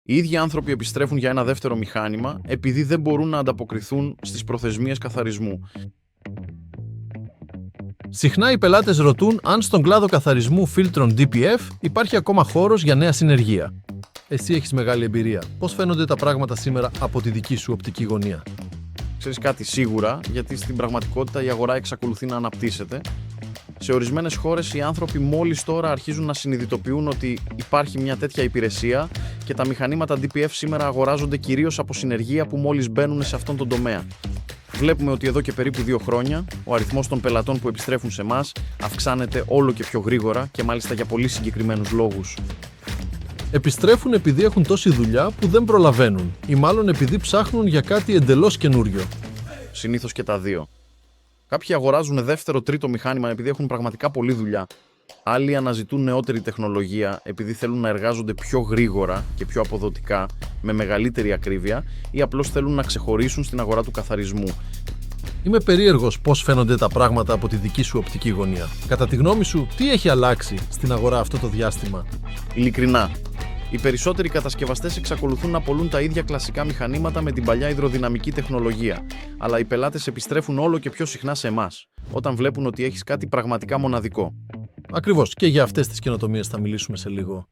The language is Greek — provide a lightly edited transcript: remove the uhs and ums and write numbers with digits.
Οι ίδιοι άνθρωποι επιστρέφουν για ένα δεύτερο μηχάνημα επειδή δεν μπορούν να ανταποκριθούν στις προθεσμίες καθαρισμού. Συχνά οι πελάτες ρωτούν αν στον κλάδο καθαρισμού φίλτρων DPF υπάρχει ακόμα χώρος για νέα συνεργεία. Εσύ έχεις μεγάλη εμπειρία. Πώς φαίνονται τα πράγματα σήμερα από τη δική σου οπτική γωνία? Ξέρεις κάτι σίγουρα, γιατί στην πραγματικότητα η αγορά εξακολουθεί να αναπτύσσεται. Σε ορισμένες χώρες οι άνθρωποι μόλις τώρα αρχίζουν να συνειδητοποιούν ότι υπάρχει μια τέτοια υπηρεσία και τα μηχανήματα DPF σήμερα αγοράζονται κυρίως από συνεργεία που μόλις μπαίνουν σε αυτόν τον τομέα. Βλέπουμε ότι εδώ και περίπου 2 χρόνια ο αριθμός των πελατών που επιστρέφουν σε εμάς αυξάνεται όλο και πιο γρήγορα και μάλιστα για πολύ συγκεκριμένους λόγους. Επιστρέφουν επειδή έχουν τόση δουλειά που δεν προλαβαίνουν ή μάλλον επειδή ψάχνουν για κάτι εντελώς καινούριο. Συνήθως και τα δύο. Κάποιοι αγοράζουν δεύτερο-τρίτο μηχάνημα επειδή έχουν πραγματικά πολλή δουλειά. Άλλοι αναζητούν νεότερη τεχνολογία επειδή θέλουν να εργάζονται πιο γρήγορα και πιο αποδοτικά, με μεγαλύτερη ακρίβεια, ή απλώς θέλουν να ξεχωρίσουν στην αγορά του καθαρισμού. Είμαι περίεργος πώς φαίνονται τα πράγματα από τη δική σου οπτική γωνία. Κατά τη γνώμη σου, τι έχει αλλάξει στην αγορά αυτό το διάστημα? Ειλικρινά, οι περισσότεροι κατασκευαστές εξακολουθούν να πωλούν τα ίδια κλασικά μηχανήματα με την παλιά υδροδυναμική τεχνολογία, αλλά οι πελάτες επιστρέφουν όλο και πιο συχνά σε εμάς, όταν βλέπουν ότι έχεις κάτι πραγματικά μοναδικό. Ακριβώς, και για αυτές τις καινοτομίες θα μιλήσουμε σε λίγο.